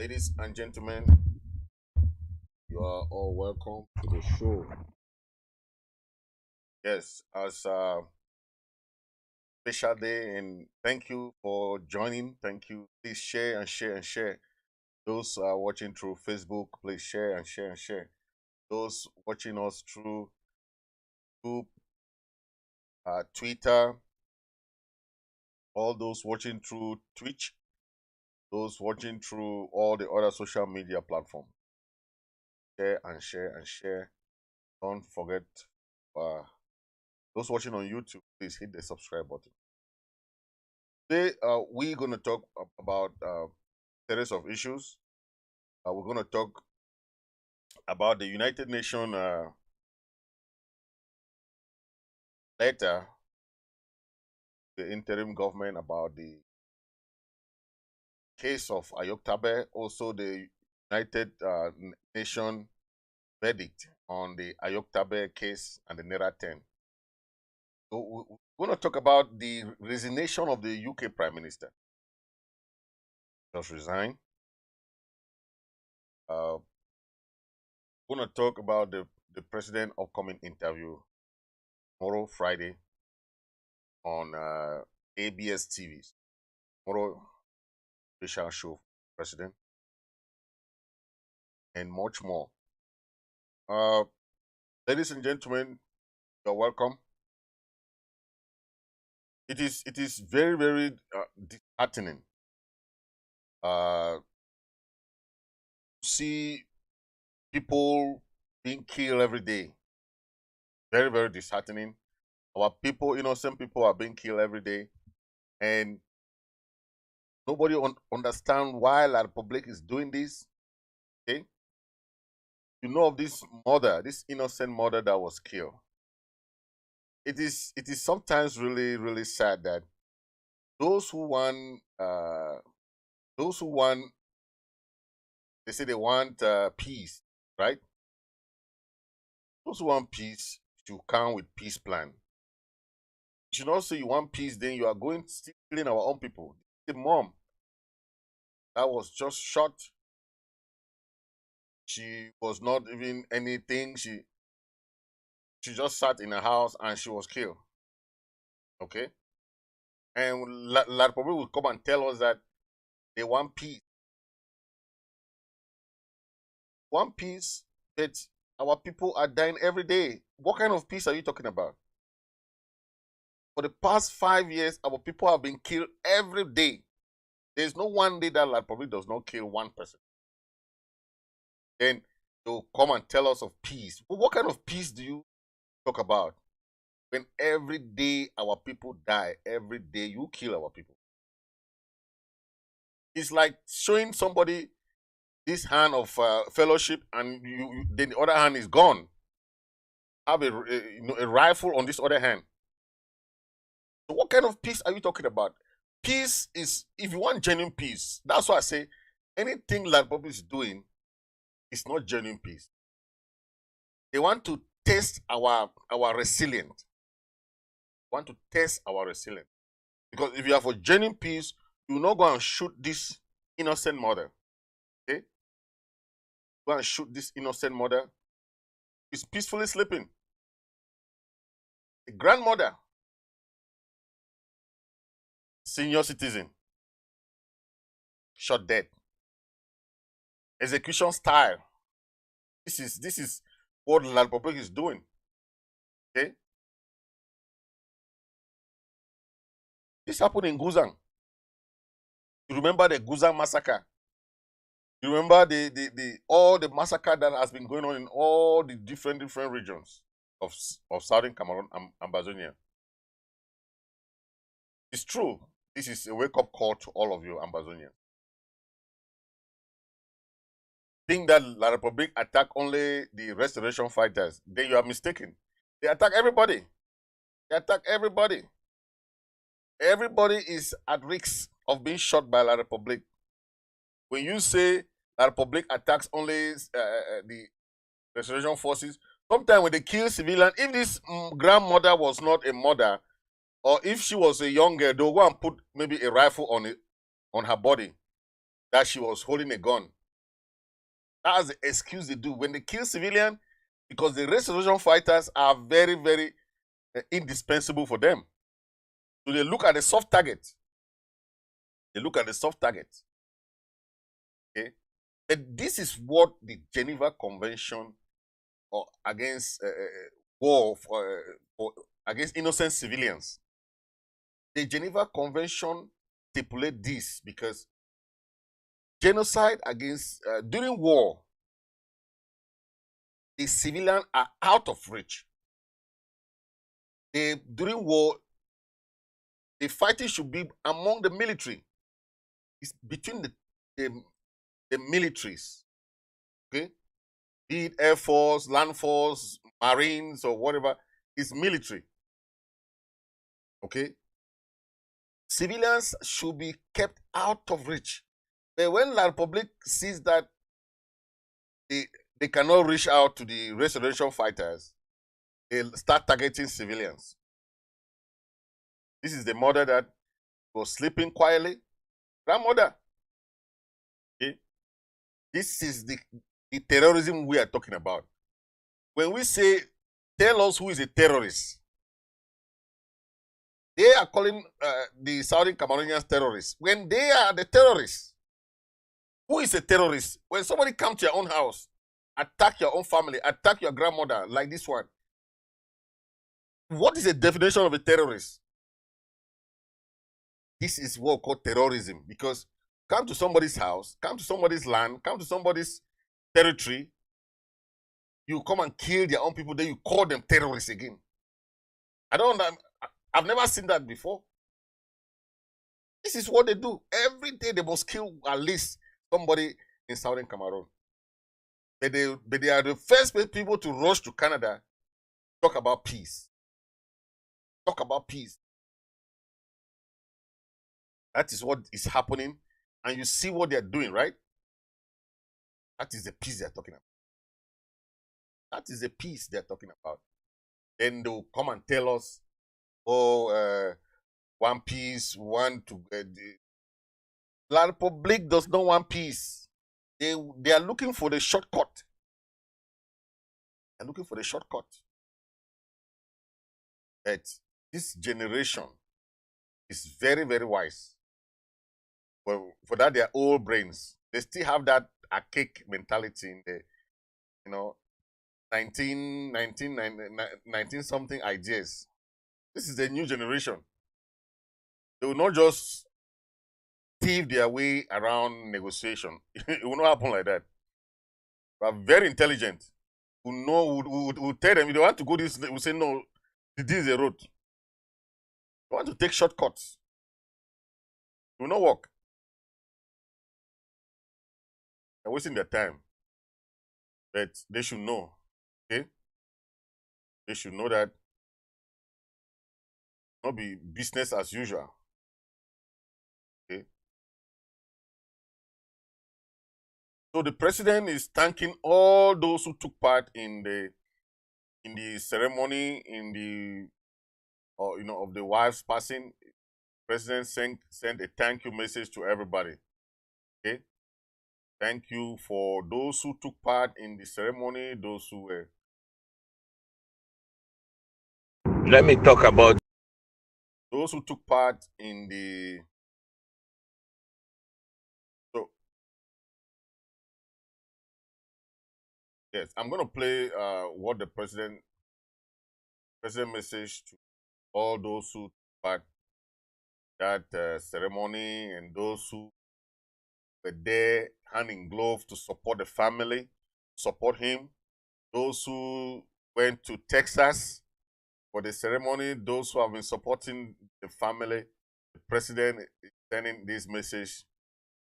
Ladies and gentlemen, you are all welcome to the show. Yes, as a special day, and thank you for joining. Thank you. Please share and share and share. Those watching through Facebook, please share and share and share. Those watching us through YouTube, Twitter, all those watching through Twitch, those watching through all the other social media platforms. Share and share and share. Don't forget, uh, those watching on YouTube, please hit the subscribe button. Today, we're going to talk about series of issues. We're going to talk about the United Nations letter, the interim government about the case of Ayuk Tabe, also the United Nations verdict on the Ayuk Tabe case and the Nera10. So we're going to talk about the resignation of the UK Prime Minister. Just resigned. We're going to talk about the president upcoming interview tomorrow, Friday, on ABS TV. Tomorrow, special show president, and much more. Ladies and gentlemen, you're welcome. It is very, very disheartening. See people being killed every day. Very, very disheartening. Our people, innocent people, are being killed every day, and nobody understand why La Republic is doing this. Okay, you know of this mother, this innocent mother that was killed. It is sometimes really, really sad that those who want, they say they want peace, right? Those who want peace should come with peace plan. You should not say you want peace, then you are going to killing our own people. The mom that was just shot, she was not even anything. She just sat in a house and she was killed. Okay, and La Republic will come and tell us that they want peace. Want peace, but our people are dying every day. What kind of peace are you talking about? For the past 5 years, our people have been killed every day. There's no one day that La Republic does not kill one person. Then they'll come and tell us of peace. Well, what kind of peace do you talk about? When every day our people die, every day you kill our people. It's like showing somebody this hand of fellowship and then the other hand is gone. Have a rifle on this other hand. So what kind of peace are you talking about? Peace is, if you want genuine peace, that's why I say anything La Republic is doing is not genuine peace. They want to test our resilience. Want to test our resilience. Because if you are for genuine peace, you will not go and shoot this innocent mother. Okay? Go and shoot this innocent mother. She's peacefully sleeping. The grandmother, senior citizen, shot dead. Execution style. This is what La Republic is doing. Okay? This happened in Guzang. You remember the Guzang massacre? You remember all the massacre that has been going on in all the different regions of southern Cameroon and Ambazonia? It's true. This is a wake-up call to all of you Ambazonians. Think that La Republic attack only the restoration fighters, then you are mistaken. They attack everybody. They attack everybody. Everybody is at risk of being shot by La Republic. When you say La Republic attacks only the restoration forces, sometimes when they kill civilians, if this grandmother was not a mother, or if she was a young girl, they'll go and put maybe a rifle on her body. that she was holding a gun. That's the excuse they do when they kill civilian, because the restoration fighters are very, very indispensable for them. So they look at the soft target. They look at the soft target. Okay, but this is what the Geneva Convention against war against innocent civilians. The Geneva Convention stipulate this because genocide against during war, the civilians are out of reach. During war, the fighting should be among the military. It's between the militaries. Okay, be it Air Force, Land Force, Marines, or whatever. It's military. Okay, civilians should be kept out of reach. But when La Republic sees that they cannot reach out to the restoration fighters, they start targeting civilians. This is the mother that was sleeping quietly. Grandmother. Okay? This is the terrorism we are talking about. When we say, tell us who is a terrorist, they are calling the Southern Cameroonians terrorists when they are the terrorists. Who is a terrorist? When somebody comes to your own house, attack your own family, attack your grandmother like this one. What is the definition of a terrorist? This is what we call terrorism, because come to somebody's house, come to somebody's land, come to somebody's territory, you come and kill their own people, then you call them terrorists again. I've never seen that before. This is what they do. Every day they must kill at least somebody in Southern Cameroon. But they are the first people to rush to Canada, talk about peace. Talk about peace. That is what is happening. And you see what they're doing, right? That is the peace they're talking about. That is the peace they're talking about. Then they'll come and tell us, oh, one peace, one to... La Republic does not want peace. They are looking for the shortcut. They're looking for the shortcut. But this generation is very, very wise. For that, they are old brains. They still have that archaic mentality in the, 19 something ideas. This is the new generation. They will not just thief their way around negotiation. It will not happen like that. They are very intelligent. Who know, who tell them if they want to go this, they will say no, this is a road. They want to take shortcuts. It will not work. They're wasting their time. But they should know. Okay? They should know that not be business as usual. Okay? So the president is thanking all those who took part in the ceremony, of the wife's passing. The president sent a thank you message to everybody. Okay? Thank you for those who took part in the ceremony, those who were. Let me talk about those who took part in the. So, yes, I'm going to play what the president message to all those who took part that ceremony and those who were there hand in glove to support the family, support him. Those who went to Texas for the ceremony, those who have been supporting the family, the president is sending this message,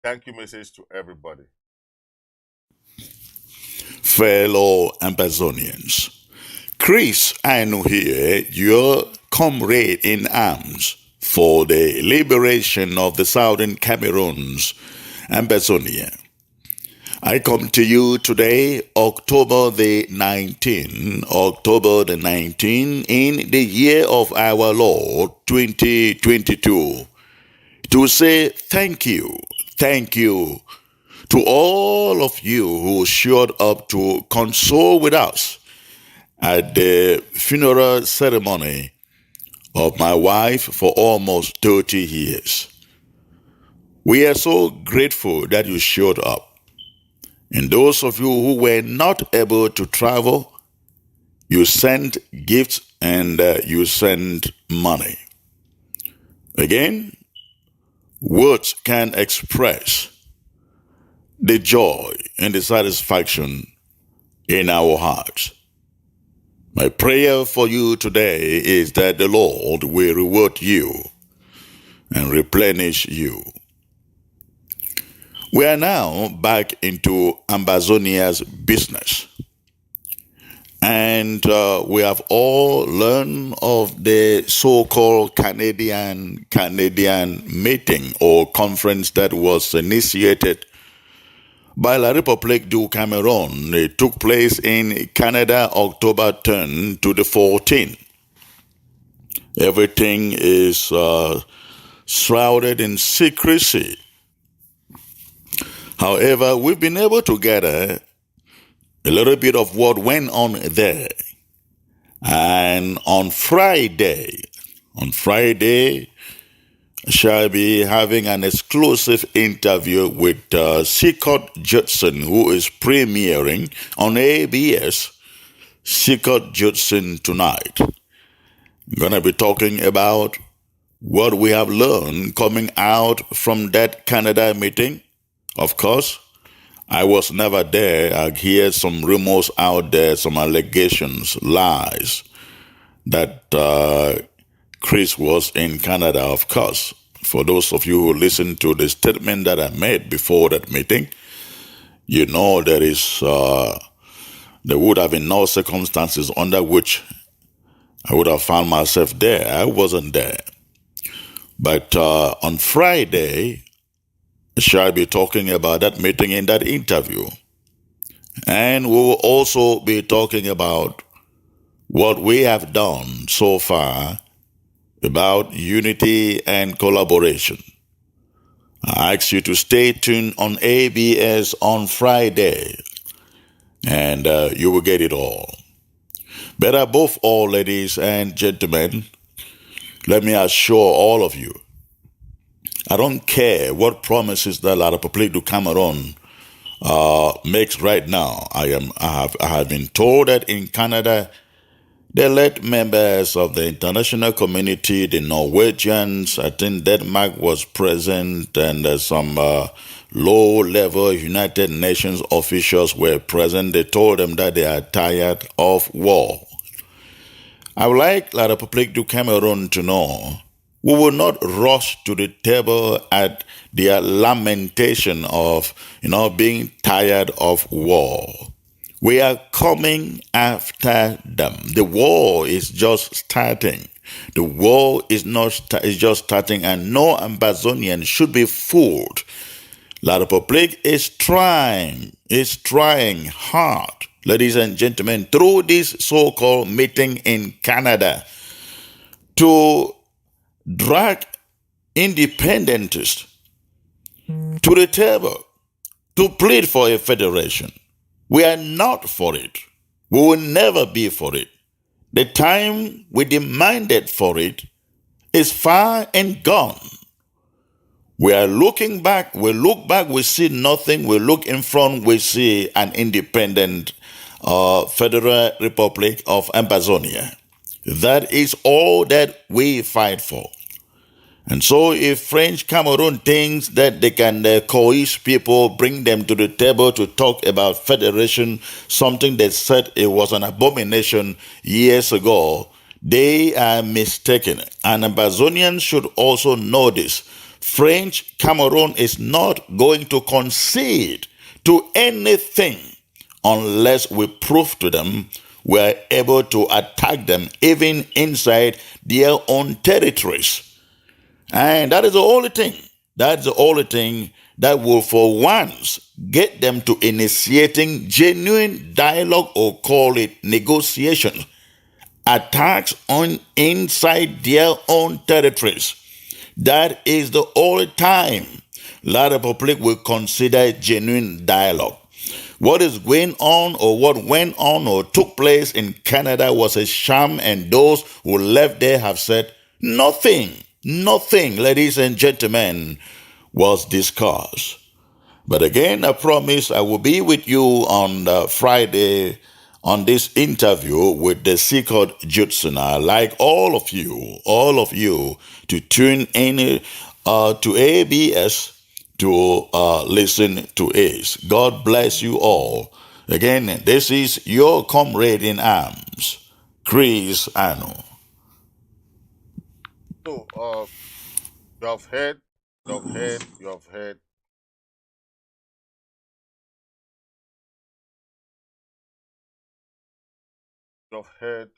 thank you message to everybody. Fellow Ambazonians, Chris Anu here, your comrade in arms for the liberation of the Southern Cameroons, Ambazonia. I come to you today, October the 19th, in the year of our Lord 2022, to say thank you thank you to all of you who showed up to console with us at the funeral ceremony of my wife for almost 30 years. We are so grateful that you showed up. And those of you who were not able to travel, you sent gifts and you sent money. Again, words can't express the joy and the satisfaction in our hearts. My prayer for you today is that the Lord will reward you and replenish you. We are now back into Ambazonia's business. And we have all learned of the so-called Canadian meeting or conference that was initiated by La République du Cameroon. It took place in Canada, October 10 to the 14th. Everything is shrouded in secrecy. However, we've been able to gather a little bit of what went on there. And on Friday, I shall be having an exclusive interview with Scott Judson, who is premiering on ABS. Scott Judson tonight. I'm going to be talking about what we have learned coming out from that Canada meeting. Of course, I was never there. I hear some rumors out there, some allegations, lies, that Chris was in Canada, of course. For those of you who listened to the statement that I made before that meeting, you know there would have been no circumstances under which I would have found myself there. I wasn't there. But on Friday, I shall be talking about that meeting in that interview. And we will also be talking about what we have done so far about unity and collaboration. I ask you to stay tuned on ABS on Friday, and you will get it all. But above all, ladies and gentlemen, let me assure all of you, I don't care what promises that La République du Cameroon makes right now. I have been told that in Canada, they let members of the international community, the Norwegians, I think Denmark was present, and some low-level United Nations officials were present. They told them that they are tired of war. I would like La République du Cameroon to know we will not rush to the table at their lamentation of, being tired of war. We are coming after them. The war is just starting. The war is just starting, and no Ambazonian should be fooled. La République is trying hard, ladies and gentlemen, through this so-called meeting in Canada to drag independentists to the table to plead for a federation. We are not for it. We will never be for it. The time we demanded for it is far and gone. We are looking back. We look back, we see nothing. We look in front, we see an independent Federal Republic of Ambazonia. That is all that we fight for. And so if French Cameroon thinks that they can coerce people, bring them to the table to talk about federation, something they said it was an abomination years ago, they are mistaken. And Ambazonians should also know this. French Cameroon is not going to concede to anything unless we prove to them we are able to attack them even inside their own territories. And that is the only thing. That's the only thing that will for once get them to initiating genuine dialogue, or call it negotiation. Attacks on inside their own territories. That is the only time La République will consider genuine dialogue. What is going on, or what went on or took place in Canada, was a sham, and those who left there have said nothing, ladies and gentlemen, was discussed. But again, I promise I will be with you on Friday on this interview with the secret Judson. I like all of you to tune in to ABS to listen to us. God bless you all. Again, this is your comrade in arms, Chris Anu. So, you have heard, you have heard, you have heard. You have heard.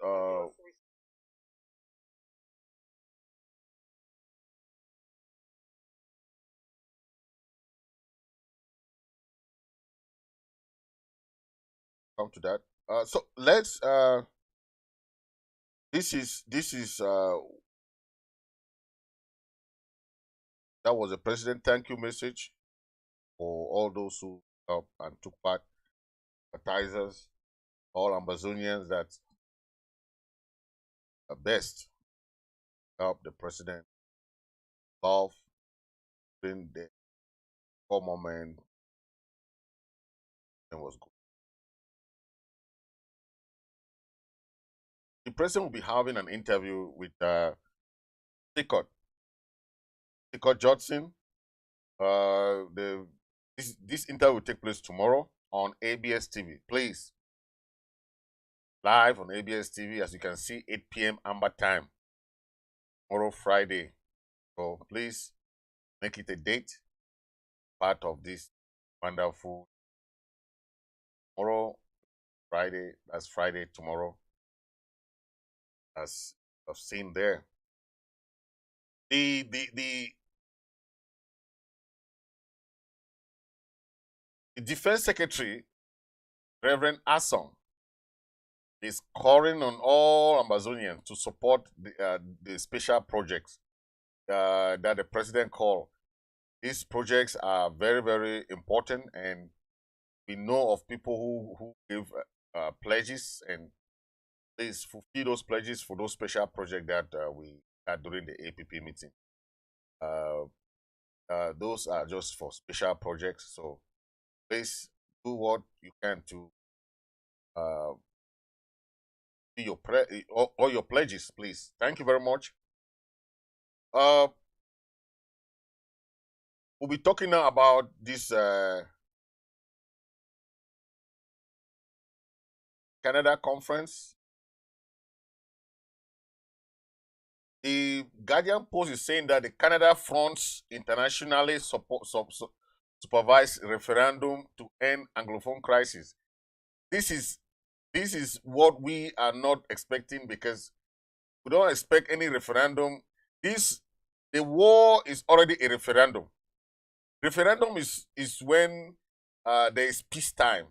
Come to that. So let's. This is. That was a president thank you message for all those who helped and took part, advertisers, all Ambazonians that are best help the president solve during the core moment and was good. The president will be having an interview with Scott Judson. This interview will take place tomorrow on ABS TV. Please, live on ABS TV, as you can see, 8 p.m. Amber time tomorrow, Friday. So please make it a date, part of this wonderful tomorrow, Friday. That's Friday tomorrow, as I've seen there. The Defense Secretary, Reverend Asson, is calling on all Ambazonians to support the special projects that the president called. These projects are very, very important, and we know of people who give pledges, and please fulfill those pledges for those special projects that we had during the APP meeting. Those are just for special projects, so please do what you can to all your pledges, please. Thank you very much. We'll be talking now about this Canada conference. The Guardian Post is saying that the Canada fronts internationally supervised referendum to end Anglophone crisis. This is what we are not expecting, because we don't expect any referendum. The war is already a referendum. Referendum is when there is peacetime.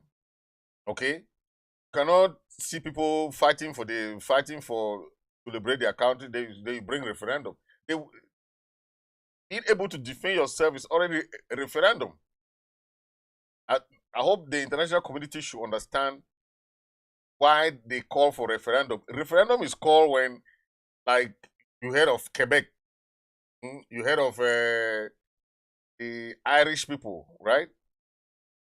Okay, you cannot see people fighting for to liberate their country. They bring referendum. Being able to defend yourself is already a referendum. I hope the international community should understand why they call for referendum. Referendum is called when, like, you heard of Quebec, you heard of the Irish people, right?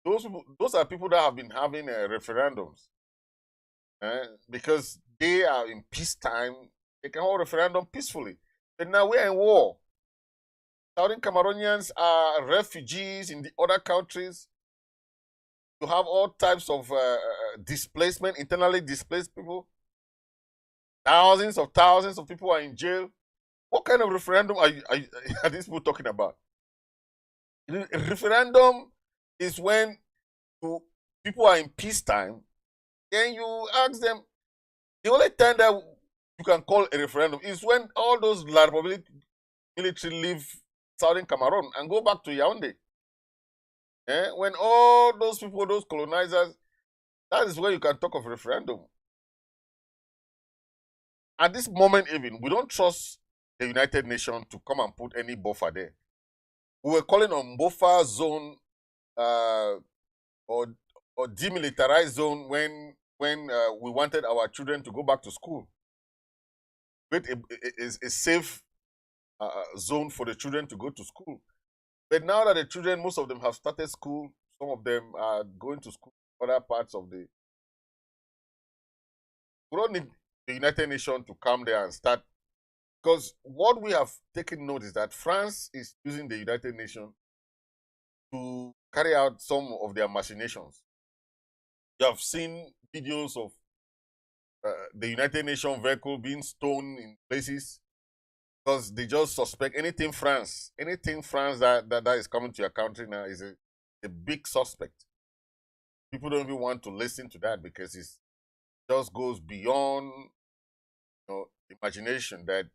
Those are people that have been having referendums, because they are in peacetime. They can hold referendum peacefully. But now we're in war. Southern Cameroonians are refugees in the other countries. You have all types of displacement, internally displaced people. Thousands of people are in jail. What kind of referendum are these people talking about? A referendum is when people are in peacetime. Then you ask them. The only time that you can call a referendum is when all those La République military leave Southern Cameroon and go back to Yaoundé. When all those people, those colonizers, that is where you can talk of referendum. At this moment even, we don't trust the United Nations to come and put any buffer there. We were calling on buffer zone or demilitarized zone when we wanted our children to go back to school. Create a safe zone for the children to go to school. But now that the children, most of them have started school, some of them are going to school in other parts of the... We don't need the United Nations to come there and start. Because what we have taken note is that France is using the United Nations to carry out some of their machinations. You have seen videos of the United Nations vehicle being stoned in places because they just suspect anything France that is coming to your country now is a big suspect. People don't even want to listen to that because it just goes beyond imagination that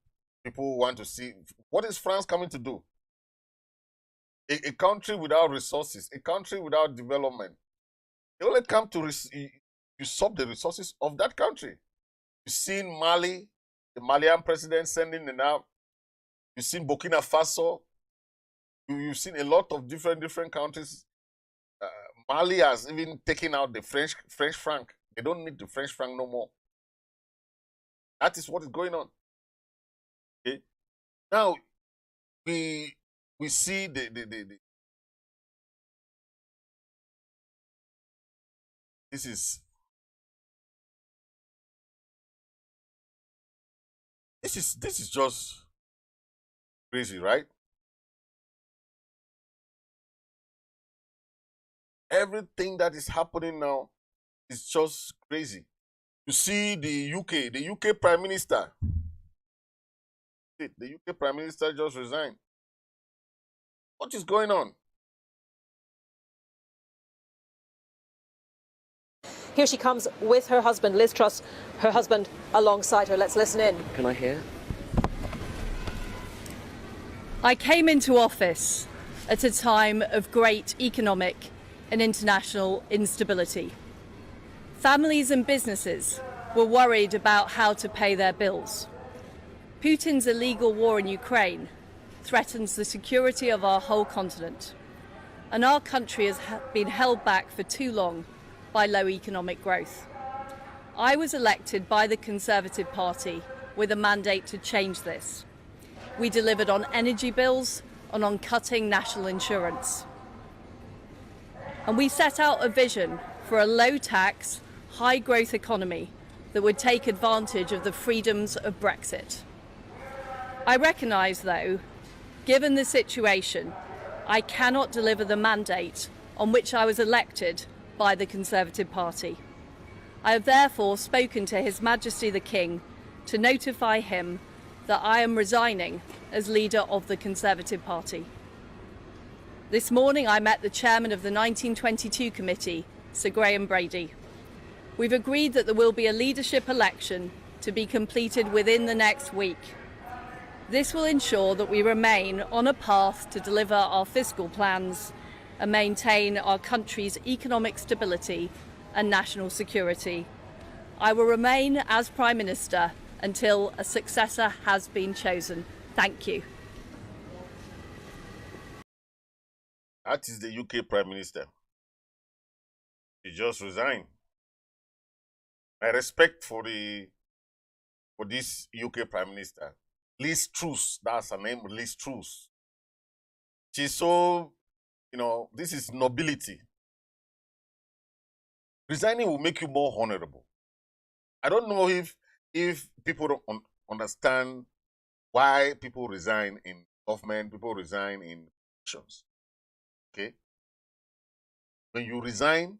people want to see. What is France coming to do? A country without resources, a country without development, they only come to usurp the resources of that country. You've seen Mali, the Malian president sending them out. You've seen Burkina Faso. You've seen a lot of different countries. Mali has even taken out the French franc. They don't need the French franc no more. That is what is going on. Okay. Now we see this is just crazy, right? Everything that is happening now is just crazy. You see the UK Prime Minister. The UK Prime Minister just resigned. What is going on? Here she comes with her husband, Liz Truss, her husband alongside her. Let's listen in. Can I hear? I came into office at a time of great economic and international instability. Families and businesses were worried about how to pay their bills. Putin's illegal war in Ukraine threatens the security of our whole continent, and our country has been held back for too long by low economic growth. I was elected by the Conservative Party with a mandate to change this. We delivered on energy bills and on cutting national insurance. And we set out a vision for a low-tax, high-growth economy that would take advantage of the freedoms of Brexit. I recognise, though, given the situation, I cannot deliver the mandate on which I was elected by the Conservative Party. I have therefore spoken to His Majesty the King to notify him that I am resigning as leader of the Conservative Party. This morning I met the chairman of the 1922 committee, Sir Graham Brady. We've agreed that there will be a leadership election to be completed within the next week. This will ensure that we remain on a path to deliver our fiscal plans and maintain our country's economic stability and national security. I will remain as Prime Minister until a successor has been chosen. Thank you. That is the UK Prime Minister. He just resigned. My respect for this UK Prime Minister. Liz Truss, that's her name, Liz Truss. She's so, this is nobility. Resigning will make you more honorable. I don't know if people don't understand why people resign in government, people resign in institutions. Okay? When you resign,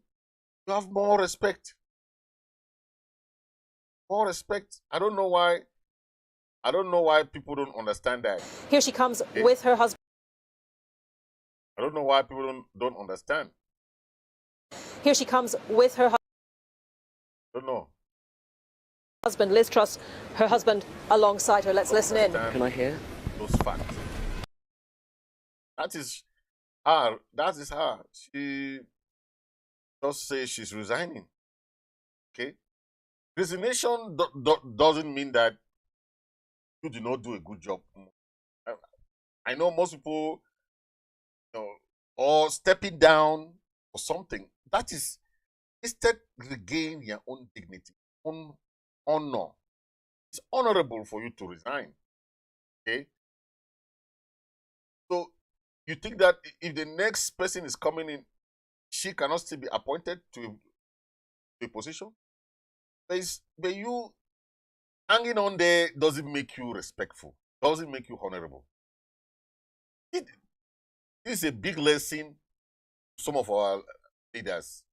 you have more respect. More respect. I don't know why people don't understand that. Here she comes with her husband. I don't know why people don't understand. Here she comes with her I don't know. husband, Liz Truss, her husband alongside her. Let's listen in. Can I hear? Those facts. That is her. She just says she's resigning. Okay? Resignation doesn't mean that you did not do a good job. I know most people or stepping down for something. That is, instead regain your own dignity, own honor. It's honorable for you to resign. Okay. So you think that if the next person is coming in, she cannot still be appointed to a position? But you hanging on there doesn't make you respectful, doesn't make you honorable. This is a big lesson to some of our leaders.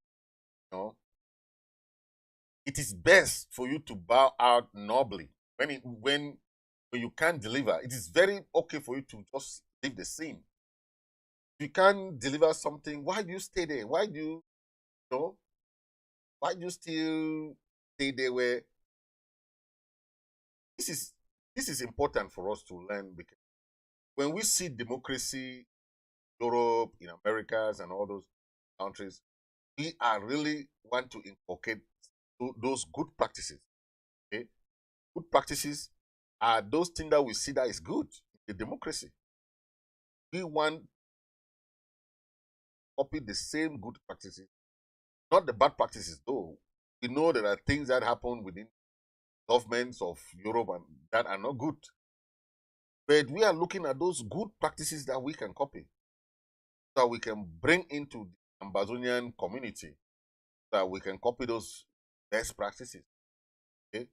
It is best for you to bow out nobly when you can't deliver. It is very okay for you to just leave the scene. If you can't deliver something, why do you stay there? Why do you still stay there? Where this is important for us to learn, because when we see democracy, Europe, in Americas, and all those countries, we are really want to inculcate those good practices. Okay, good practices are those things that we see that is good in democracy. We want to copy the same good practices, not the bad practices. Though we know there are things that happen within governments of Europe and that are not good, but we are looking at those good practices that we can copy, so that we can bring into the Ambazonian community, so that we can copy those best practices. Okay?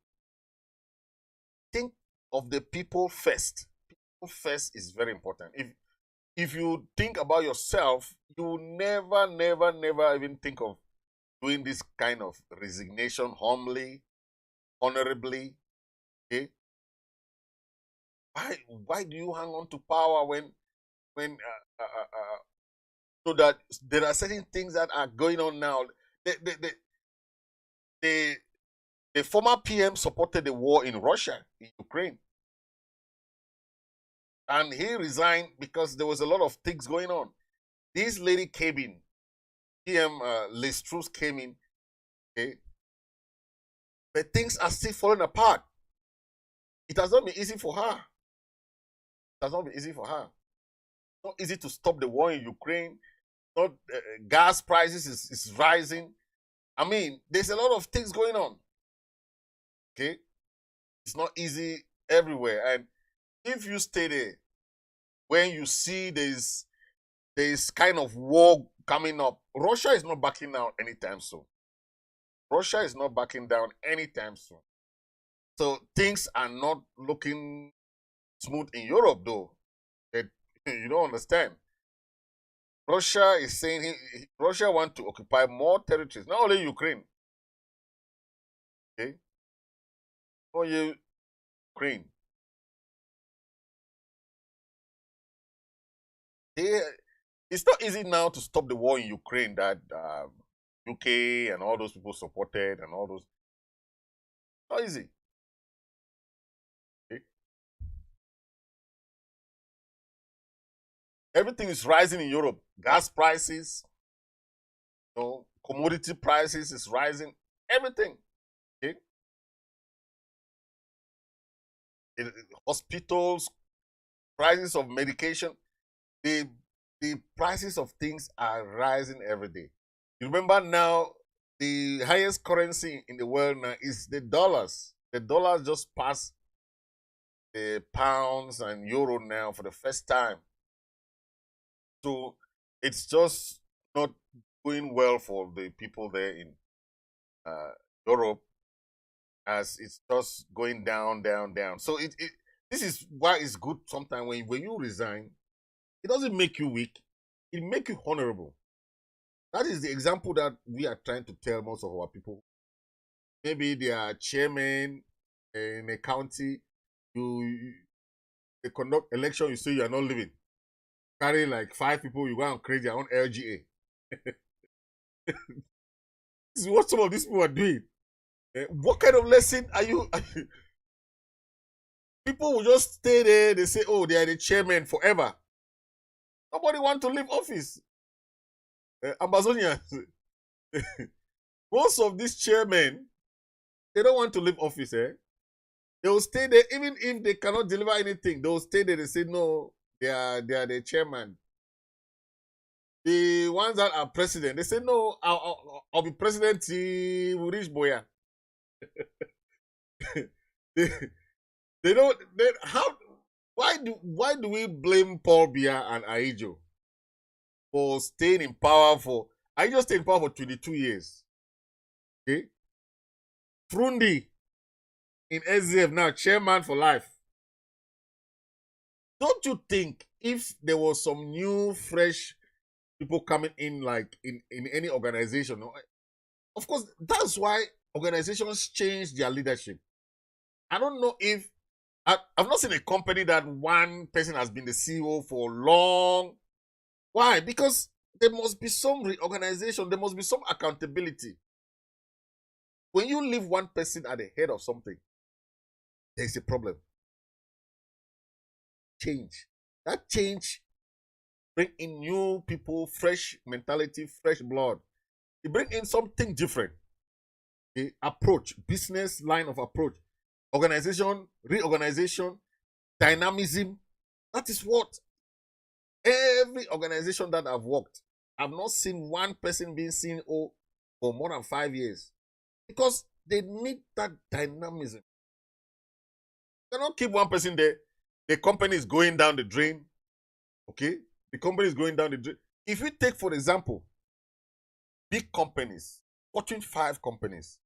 Think of the people first. People first is very important. If you think about yourself, you will never even think of doing this kind of resignation humbly, honorably. Okay? Why do you hang on to power when so that there are certain things that are going on now? The former PM supported the war in Russia, in Ukraine. And he resigned because there was a lot of things going on. This lady came in, PM Liz Truss came in, okay? But things are still falling apart. It has not been easy for her. It has not been easy for her. It's not easy to stop the war in Ukraine. Not gas prices is rising. I mean, there's a lot of things going on. Okay, it's not easy everywhere, and if you stay there, when you see there's kind of war coming up, Russia is not backing down anytime soon. Russia is not backing down anytime soon. So things are not looking smooth in Europe, though. You don't understand. Russia is saying Russia wants to occupy more territories, not only Ukraine. Okay, not only Ukraine. It's not easy now to stop the war in Ukraine that UK and all those people supported and all those. Not easy. Okay. Everything is rising in Europe. Gas prices, commodity prices is rising. Everything. Okay. Hospitals, prices of medication, the prices of things are rising every day. You remember now, the highest currency in the world now is the dollars. The dollars just passed the pounds and euro now for the first time. So it's just not going well for the people there in Europe, as it's just going down. So this is why it's good sometimes when you resign, it doesn't make you weak, it makes you honorable. That is the example that we are trying to tell most of our people. Maybe they are chairman in a county, they conduct election, you say you are not living. Carry like 5 people, you go and create your own LGA. This is what some of these people are doing. What kind of lesson are you? People will just stay there, they say, oh, they are the chairman forever. Nobody want to leave office. Ambazonians. Most of these chairmen, they don't want to leave office. They will stay there, even if they cannot deliver anything. They will stay there. They say, no, they are the chairman. The ones that are president, they say, no, I'll be president till we reach Boya. they, they don't, why do we blame Paul Biya and Aijo for staying in power for, Aijo stayed in power for 22 years. Okay? Frundi in SZF now, chairman for life. Don't you think if there was some new, fresh people coming in, like in any organization, of course, that's why organizations change their leadership. I don't know if, I've not seen a company that one person has been the CEO for long. Why? Because there must be some reorganization, there must be some accountability. When you leave one person at the head of something, there's a problem. Change. That change bring in new people, fresh mentality, fresh blood. It bring in something different. The approach, business line of approach, organization, reorganization, dynamism. That is what every organization that I've worked, I've not seen one person being CEO for more than 5 years, because they need that dynamism. They don't keep one person there. The company is going down the drain. Okay? The company is going down the drain. If you take, for example, big companies, Fortune 5 companies,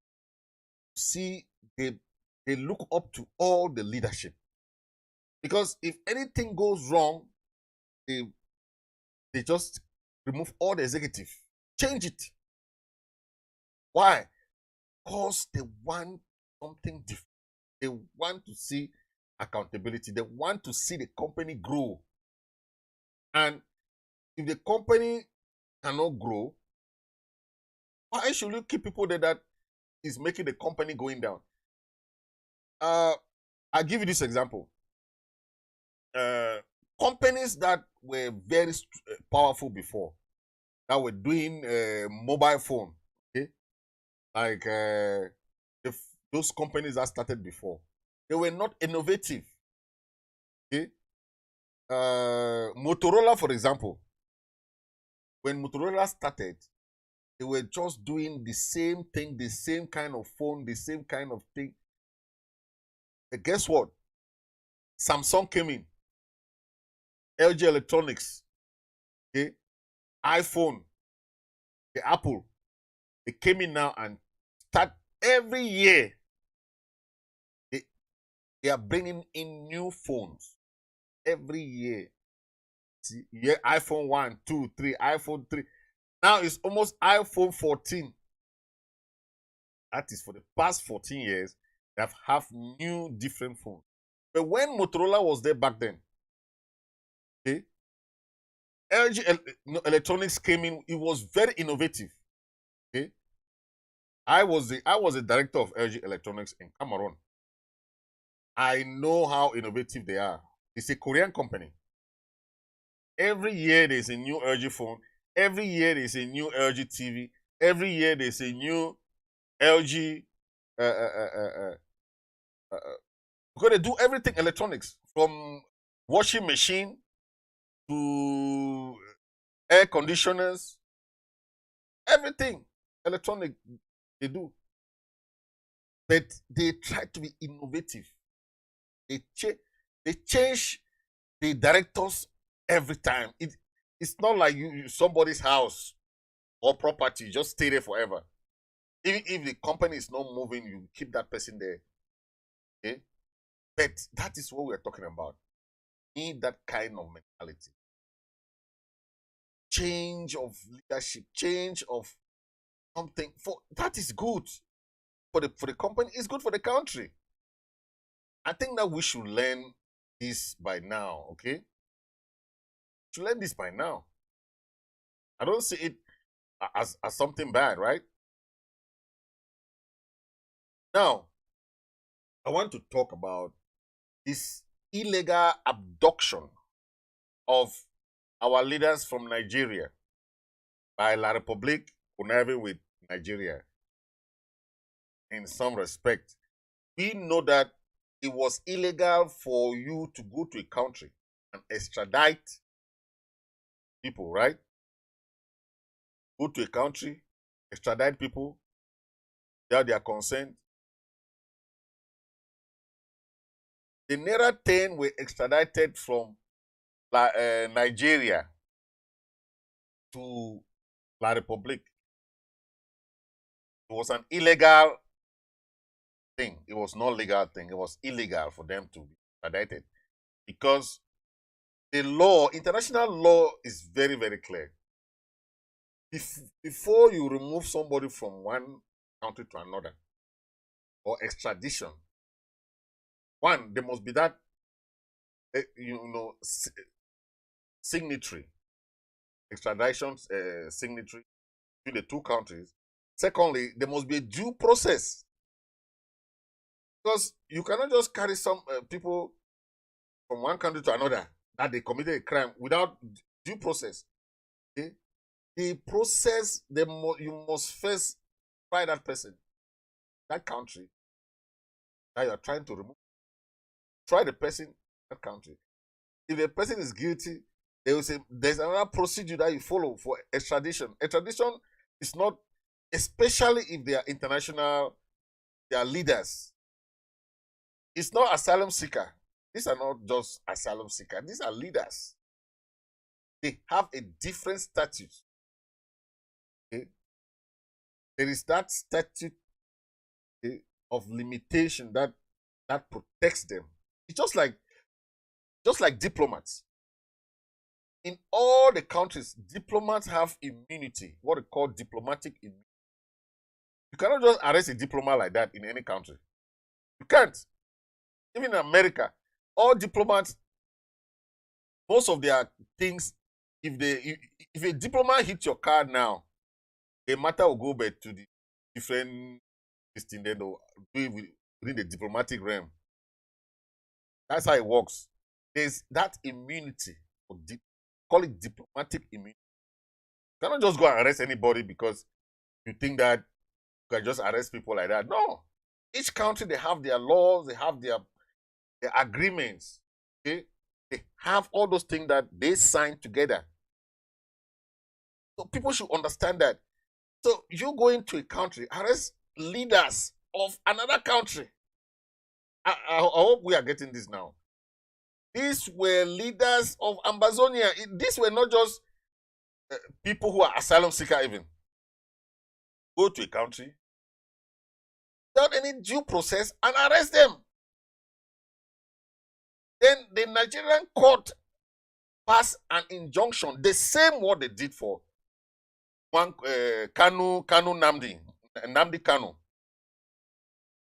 see, they look up to all the leadership. Because if anything goes wrong, they just remove all the executive, change it. Why? Because they want something different. They want to see accountability. They want to see the company grow. And if the company cannot grow, why should you keep people there that is making the company going down? I'll give you this example. Companies that were very powerful before, that were doing mobile phone, okay, like those companies that started before, they were not innovative. Okay, Motorola, for example, when Motorola started, they were just doing the same thing, the same kind of phone, the same kind of thing. But guess what? Samsung came in, LG Electronics, okay, iPhone, the Apple, they came in now and start every year. They are bringing in new phones every year. See, yeah, iPhone 1, 2, 3, iPhone 3. Now it's almost iPhone 14. That is for the past 14 years, they have new different phones. But when Motorola was there back then, okay, LG Electronics came in, it was very innovative. Okay. I was the director of LG Electronics in Cameroon. I know how innovative they are. It's a Korean company. Every year there's a new LG phone. Every year there's a new LG TV. Every year there's a new LG. Because they do everything electronics, from washing machine to air conditioners. Everything electronic they do. But they try to be innovative. They change the directors every time. It's not like you somebody's house or property, just stay there forever. Even if the company is not moving, you keep that person there. Okay? But that is what we're talking about. Need that kind of mentality. Change of leadership, change of something. That is good for the company, it's good for the country. I think that we should learn this by now, okay? We should learn this by now. I don't see it as something bad, right? Now, I want to talk about this illegal abduction of our leaders from Nigeria by La République conniving with Nigeria. In some respect, we know that it was illegal for you to go to a country and extradite people, right? go to a country, extradite people without their consent. The Nera10 were extradited from Nigeria to La Republic. It was an illegal thing. It was not legal thing. It was illegal for them to be extradited because the law, international law, is very, very clear. Before you remove somebody from one country to another, or extradition, one, there must be that, signatory, extradition signatory between the two countries. Secondly, there must be a due process. Because you cannot just carry some people from one country to another that they committed a crime without due process. Okay? The process, you must first try that person, that country that you are trying to remove. Try the person, that country. If the person is guilty, they will say there's another procedure that you follow for extradition. Extradition is not, especially if they are international, they are leaders. It's not asylum seeker. These are not just asylum seeker. These are leaders. They have a different statute. Okay? There is that statute, okay, of limitation that protects them. It's just like diplomats. In all the countries, diplomats have immunity, what they call diplomatic immunity. You cannot just arrest a diplomat like that in any country. You can't. Even in America, all diplomats, most of their things, if a diplomat hits your car now, the matter will go back to the different thing, then they'll do it within the diplomatic realm. That's how it works. There's that immunity, call it diplomatic immunity. You cannot just go and arrest anybody because you think that you can just arrest people like that. No. Each country, they have their laws, they have their agreements. Okay? They have all those things that they sign together. So people should understand that. So you go into a country, arrest leaders of another country. I hope we are getting this now. These were leaders of Ambazonia. These were not just people who are asylum seeker even. Go to a country without any due process and arrest them. Then the Nigerian court passed an injunction, the same what they did for one Namdi Kanu.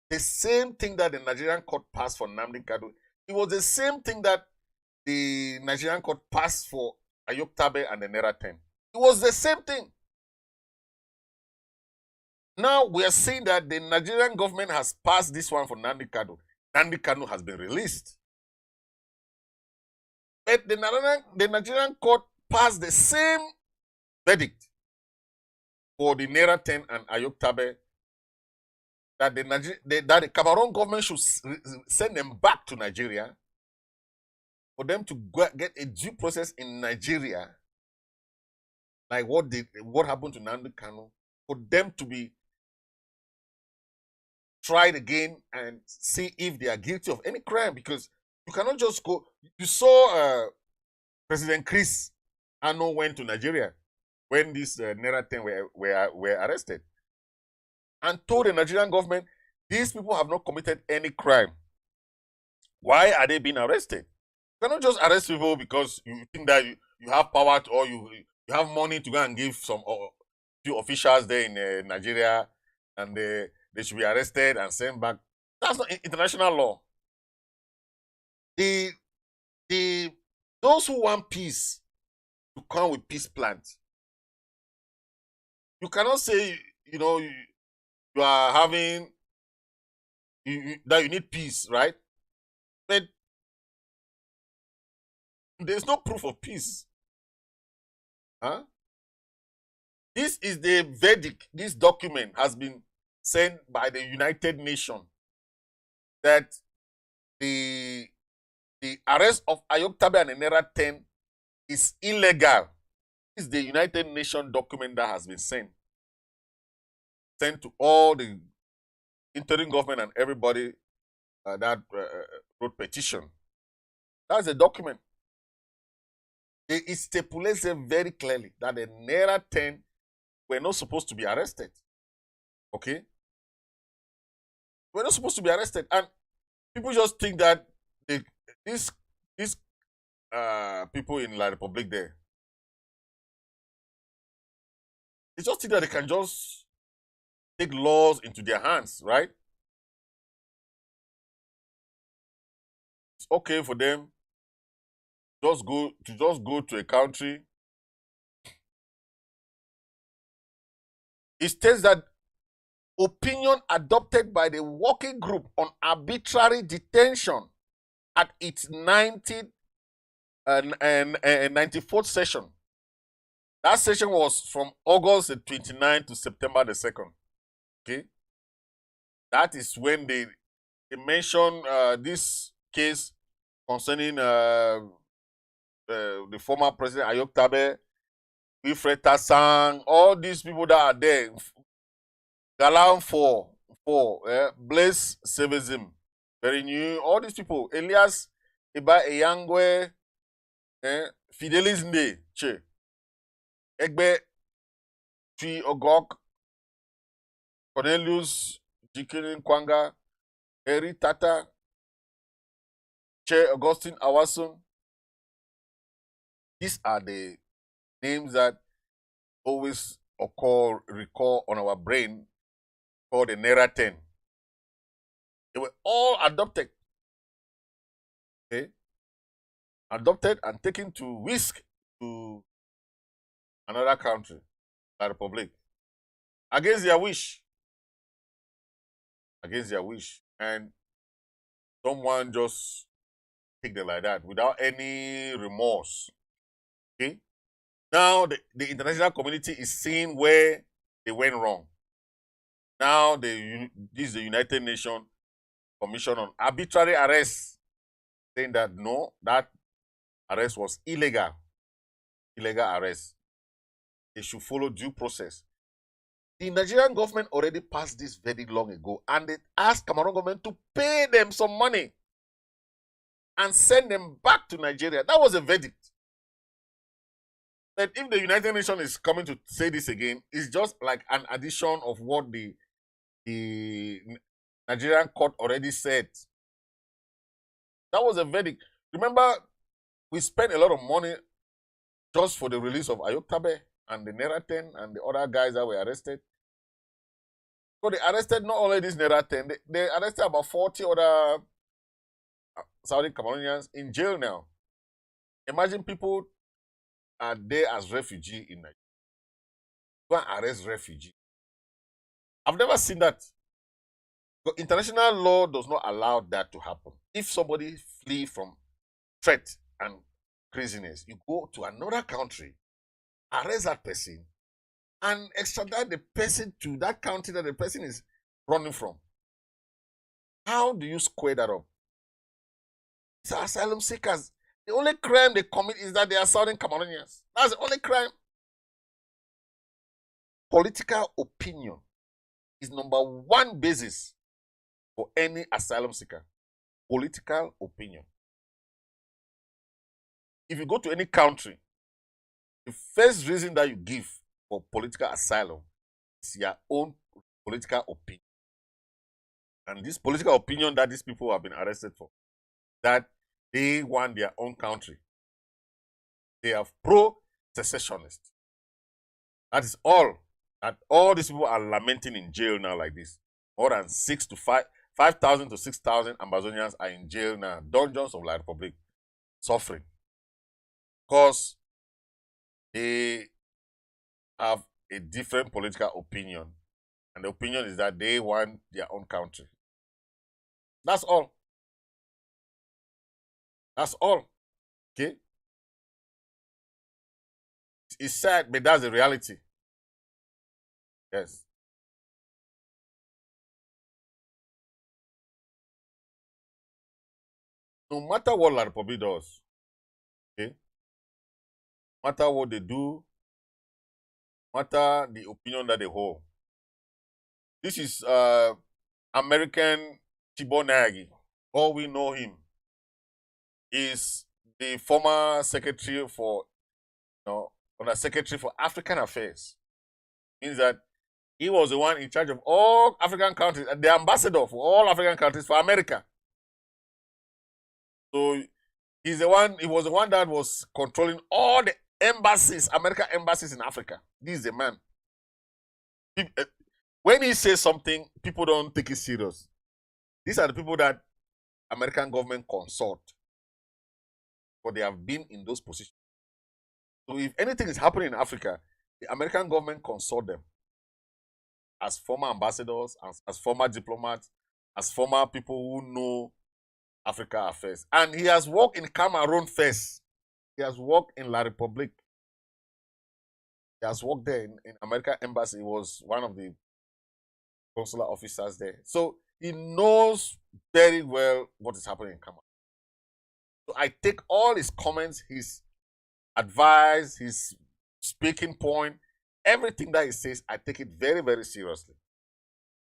The same thing that the Nigerian court passed for Namdi Kanu. It was the same thing that the Nigerian court passed for Ayuk Tabe and the Nera10. It was the same thing. Now we are seeing that the Nigerian government has passed this one for Namdi Kanu. Namdi Kanu has been released. But the Nigerian court passed the same verdict for the Nera10 and Ayuk Tabe, that the Cameroon government should send them back to Nigeria for them to get a due process in Nigeria, like what happened to Namdi Kanu, for them to be tried again and see if they are guilty of any crime, because you cannot just go. You saw President Chris Anu went to Nigeria when these Nera10 were arrested, and told the Nigerian government, these people have not committed any crime. Why are they being arrested? You cannot just arrest people because you think that you have power or you have money to go and give some few officials there in Nigeria, and they should be arrested and sent back. That's not international law. Those who want peace to come with peace plans. You cannot say, you are having, that you need peace, right? But there's no proof of peace. Huh? This is the verdict. This document has been sent by the United Nations that the arrest of Ayuk Tabe and Nera10 is illegal. This is the United Nations document that has been sent to all the interim government and everybody that wrote petition. That's a document. It stipulates it very clearly that the Nera10 were not supposed to be arrested. Okay? We're not supposed to be arrested. And people just think that these people in La Republic there, they just think that they can just take laws into their hands, right? It's okay for them just go to a country. It states that opinion adopted by the working group on arbitrary detention at its 94th session. That session was from August the 29th to September the 2nd. Okay? That is when they mentioned this case concerning the former president Ayuk Tabe, Fritz Misodi, all these people that are there, Galan Blaise Sevezim, very new, all these people, Elias Iba Eyangwe, Fidelis Nde, Che, Egbe Tui Ogok, Cornelius Jikirin Kwanga, Eri Tata, Che Augustine Awasun. These are the names that always recall on our brain, called the Nera10. They were all adopted. Okay? Adopted and taken to whisk to another country, the Republic. Against their wish. Against their wish. And someone just take them like that without any remorse. Okay? Now the international community is seeing where they went wrong. Now this is the United Nations Commission on Arbitrary Arrest, saying that no, that arrest was illegal. Illegal arrest. They should follow due process. The Nigerian government already passed this very long ago, and they asked Cameroon government to pay them some money and send them back to Nigeria. That was a verdict. That if the United Nations is coming to say this again, it's just like an addition of what the Nigerian court already said. That was a verdict. Remember, we spent a lot of money just for the release of Ayuk Tabe and the Nera10 and the other guys that were arrested. So they arrested not only this Nera10, they arrested about 40 other Saudi Cameroonians in jail now. Imagine people are there as refugees in Nigeria. Go and arrest refugees. I've never seen that. But international law does not allow that to happen. If somebody flee from threat and craziness, you go to another country, arrest that person, and extradite the person to that country that the person is running from. How do you square that up? It's asylum seekers. The only crime they commit is that they are Southern Cameroonians. That's the only crime. Political opinion is number one basis for any asylum seeker. Political opinion. If you go to any country, the first reason that you give for political asylum is your own political opinion. And this political opinion that these people have been arrested for, that they want their own country. They are pro-secessionists. That is all. That all these people are lamenting in jail now like this. More than 5,000 to 6,000 Ambazonians are in jail now. Dungeons of La Republic. Suffering. Because they have a different political opinion. And the opinion is that they want their own country. That's all. That's all. Okay? It's sad, but that's the reality. Yes. No matter what La Republic does, okay? No matter what they do, matter the opinion that they hold. This is American Tibonagi. All we know him is the former secretary for, Secretary for African Affairs. Means that he was the one in charge of all African countries, the ambassador for all African countries for America. So he was the one that was controlling all the embassies, American embassies in Africa. This is the man. When he says something, people don't take it serious. These are the people that American government consult, but they have been in those positions. So if anything is happening in Africa, the American government consult them as former ambassadors, as former diplomats, as former people who know Africa affairs. And he has worked in Cameroon first. He has worked in La République. He has worked there in American embassy. He was one of the consular officers there. So he knows very well what is happening in Cameroon. So I take all his comments, his advice, his speaking point, everything that he says, I take it very, very seriously.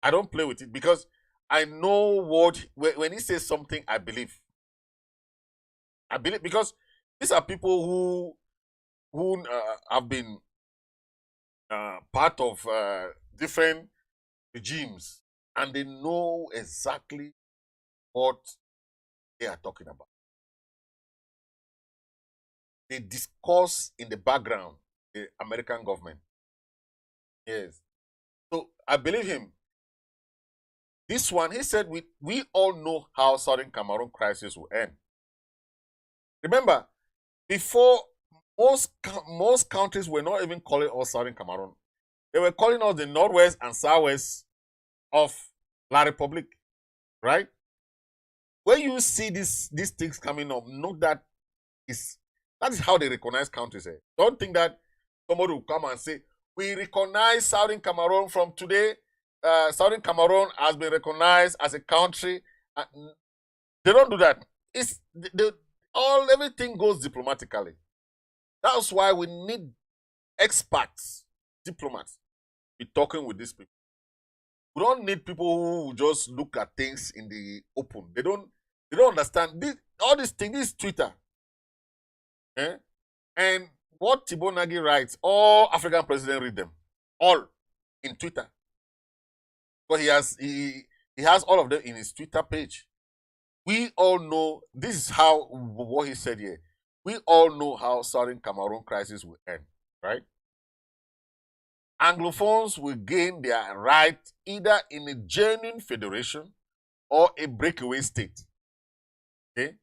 I don't play with it because I know when he says something, I believe. I believe because these are people who have been part of different regimes, and they know exactly what they are talking about. They discuss in the background the American government. Yes. So I believe him. This one, he said, we all know how Southern Cameroon crisis will end. Remember, before, most countries were not even calling us Southern Cameroon. They were calling us the Northwest and Southwest of La République, right? When you see these things coming up, note that is how they recognize countries. Don't think that somebody will come and say, we recognize Southern Cameroon from today. Southern Cameroon has been recognized as a country. They don't do that. Everything goes diplomatically. That's why we need experts, diplomats, be talking with these people. We don't need people who just look at things in the open. They don't understand all these things. This is Twitter. And what Tibonagi writes, all African presidents read them. All in Twitter. But he has all of them in his Twitter page. We all know, this is what he said here. We all know how Southern Cameroon crisis will end, right? Anglophones will gain their right either in a genuine federation or a breakaway state. Okay?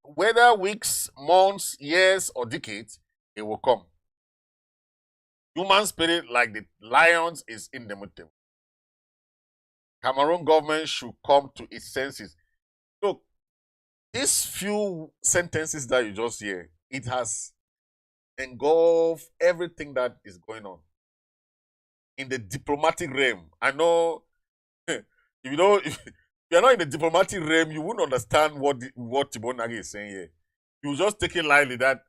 Whether weeks, months, years, or decades, it will come. Human spirit, like the lions, is indomitable. Cameroon government should come to its senses. Look, these few sentences that you just hear, it has engulfed everything that is going on in the diplomatic realm. I know, if you're not in the diplomatic realm, you wouldn't understand what Tibonagi is saying here. You just take it lightly that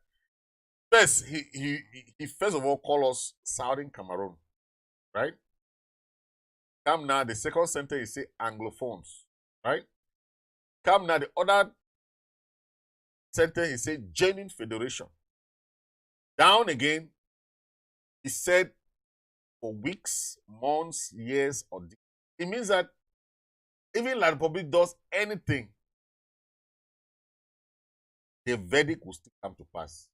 first, he first of all call us Southern Cameroon, right? Come now, the second sentence, he say Anglophones, right? Come now, the other sentence, he say genuine federation. Down again, he said for weeks, months, years, or decades. It means that even La République does anything, the verdict will still come to pass.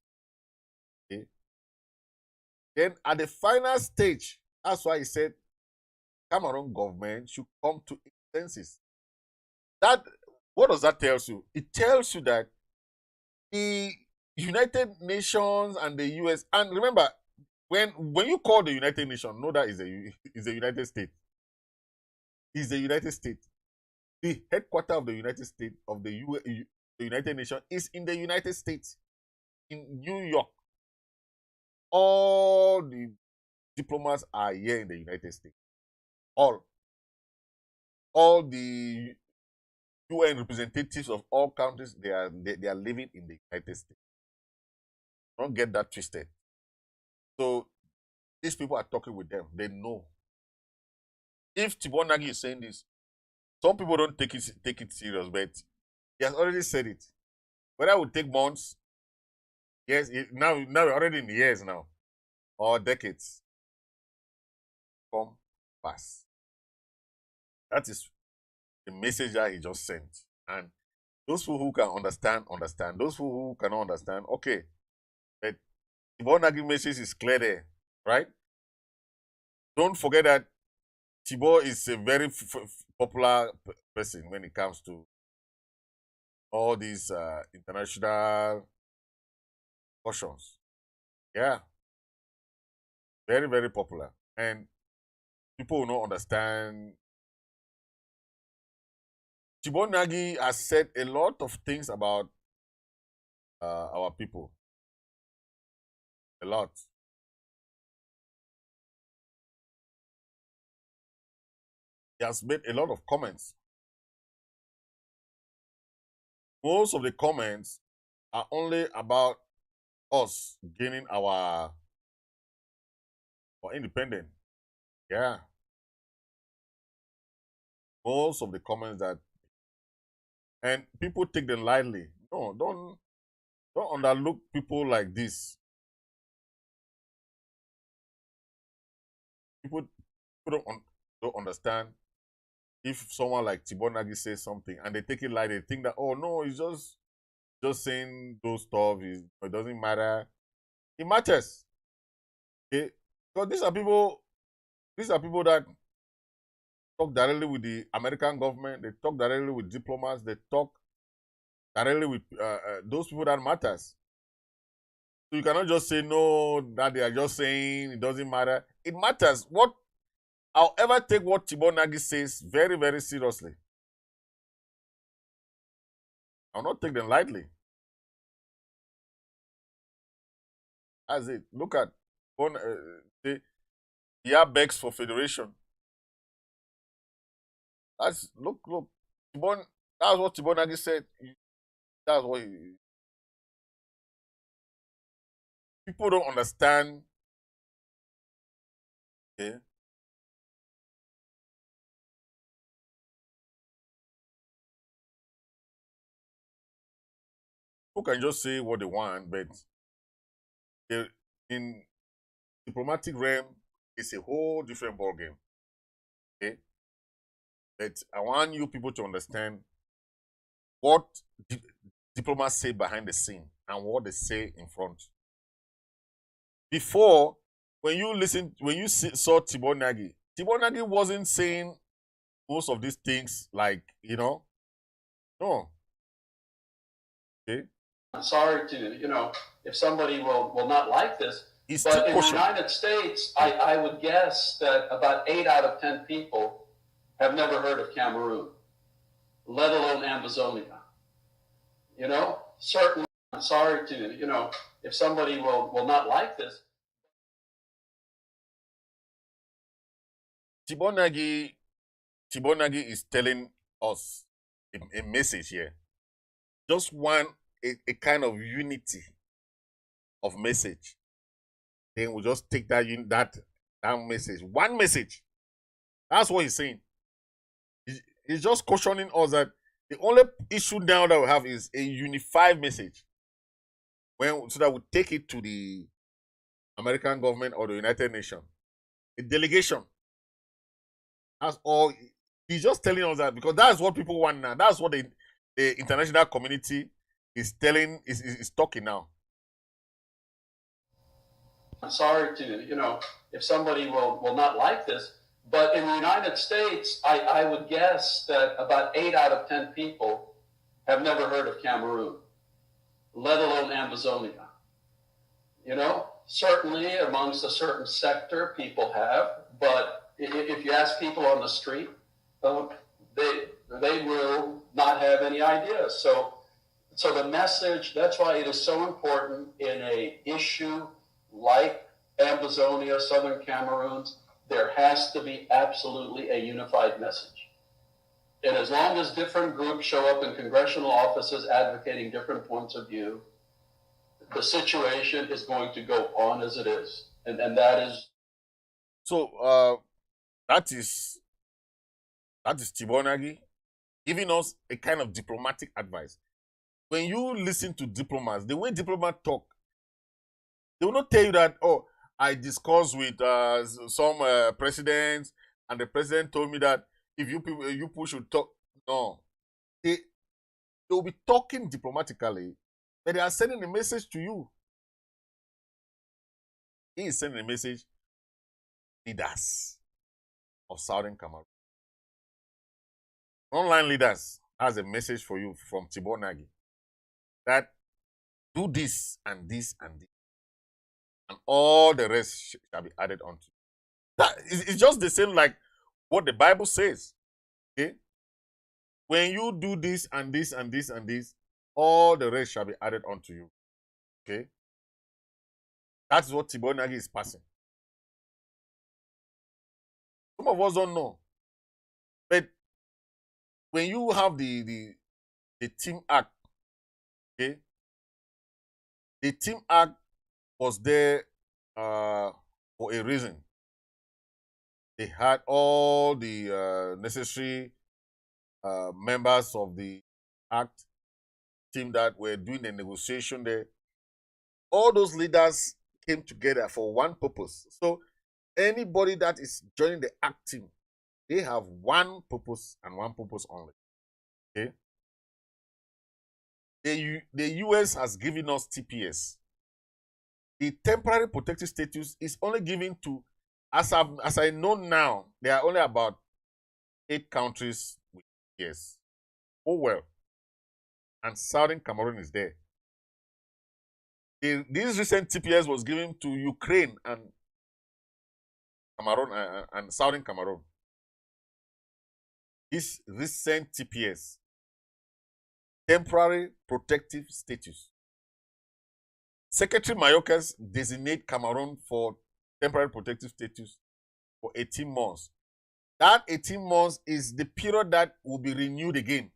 Okay? Then at the final stage, that's why he said Cameroon government should come to its senses. What does that tell you? It tells you that the United Nations and the US, and remember, when you call the United Nations, know that is the United States. Is the United States. The headquarters of the United States, of the United Nations, is in the United States, in New York. All the diplomats are here in the United States. All the UN representatives of all countries, they are living in the United States. Don't get that twisted. So these people are talking with them. They know. If Tibo Nagi is saying this, some people don't take it serious, but he has already said it. Whether it will take months, yes, now we're already in years now, or decades. Come pass. That is the message that he just sent. And those people who can understand. Those people who cannot understand, okay. But Tibo Nagi message is clear there, right? Don't forget that Tibo is a very popular person when it comes to all these international cautions. Yeah. Very, very popular. And people will not understand. Tibo Nagi has said a lot of things about our people. A lot. He has made a lot of comments. Most of the comments are only about us gaining our independence. Yeah. Most of the comments that, and people take them lightly. No, don't underlook people like this. People don't understand. If someone like Tibo Nagi says something and they take it like they think that, oh no, he's just saying those stuff, it doesn't matter. It matters. Okay? Because these are people that talk directly with the American government, they talk directly with diplomats, they talk directly with those people that matters. So you cannot just say no, that they are just saying it doesn't matter. It matters. However, take what Tibo Nagi says very, very seriously. I'll not take them lightly. That's it. Look at the begs for federation. Look. That's what Tibo Nagi said. That's what people don't understand. Okay. People can just say what they want, but in diplomatic realm, it's a whole different ballgame. Okay? But I want you people to understand what diplomats say behind the scene and what they say in front. Before, when you saw Tibo Nagi wasn't saying most of these things like, no. Okay? I'm sorry to, if somebody will not like this, but in the United States, I would guess that about 8 out of 10 people have never heard of Cameroon, let alone Ambazonia. Certainly, I'm sorry to, if somebody will not like this. Tibo Nagi is telling us a message here. Just a kind of unity of message. Then we'll just take that message. One message. That's what he's saying. He's just cautioning us that the only issue now that we have is a unified message. So that we take it to the American government or the United Nations. A delegation. That's all. He's just telling us that because that's what people want now. That's what the international community is talking now. I'm sorry to, if somebody will not like this, but in the United States, I would guess that about 8 out of 10 people have never heard of Cameroon, let alone Ambazonia. Certainly amongst a certain sector, people have, but if you ask people on the street, they will not have any ideas. So the message, that's why it is so important in an issue like Ambazonia, Southern Cameroon, there has to be absolutely a unified message. And as long as different groups show up in congressional offices advocating different points of view, the situation is going to go on as it is. And that is So that is Tibonagi giving us a kind of diplomatic advice. When you listen to diplomats, the way diplomats talk, they will not tell you that, oh, I discussed with some presidents, and the president told me that if you people should talk. No, they will be talking diplomatically, but they are sending a message to you. He is sending a message to leaders of Southern Cameroon. Online leaders has a message for you from Tibonagi that do this and this and this, and all the rest shall be added onto. That is just the same like what the Bible says. Okay, when you do this and this and this and this, all the rest shall be added onto you. Okay, that's what Tibonagi is passing. Some of us don't know, but when you have the team act, okay, the team act was there for a reason. They had all the necessary members of the act team that were doing the negotiation there. All those leaders came together for one purpose. So anybody that is joining the act team, they have one purpose and one purpose only. Okay. The US has given us TPS. The temporary protective status is only given to, as I know now, there are only about 8 countries with TPS. Oh well. And Southern Cameroon is there. This recent TPS was given to Ukraine and Cameroon and Southern Cameroon. This recent TPS, temporary protective status. Secretary Mayorkas designate Cameroon for temporary protective status for 18 months. That 18 months is the period that will be renewed again.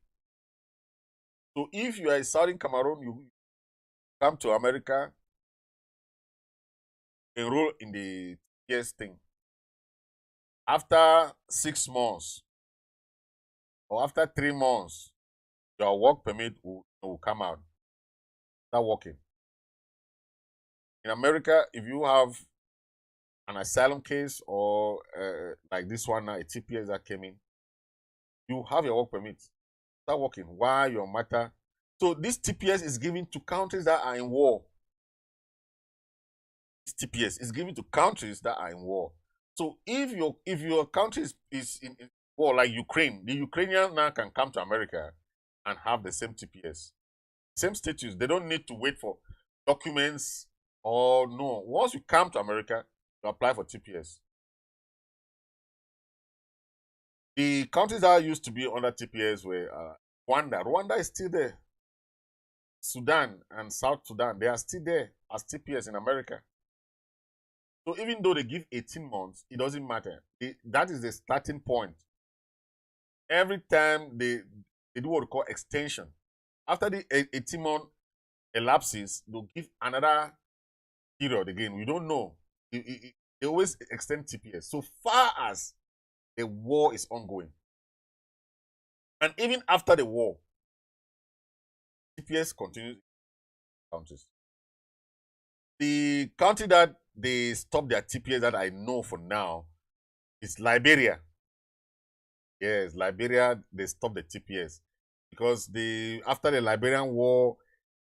So if you are in Southern Cameroon, you come to America, enroll in the TPS thing. After 6 months or after 3 months, your work permit will come out. Start working. In America, if you have an asylum case or like this one now, a TPS that came in, you have your work permit. Start working while your matter. So this TPS is given to countries that are in war. This TPS is given to countries that are in war. So if your country is in war, like Ukraine, the Ukrainians now can come to America and have the same TPS, same status. They don't need to wait for documents or no. Once you come to America, you apply for TPS. The countries that used to be under TPS were Rwanda. Rwanda is still there. Sudan and South Sudan, they are still there as TPS in America. So even though they give 18 months, it doesn't matter. That is the starting point. Every time they do what we call extension. After the 18 month elapses, they'll give another period again. We don't know. They always extend TPS so far as the war is ongoing. And even after the war, TPS continues in countries. The country that they stopped their TPS that I know for now is Liberia. Yes, Liberia, they stopped the TPS because after the Liberian war,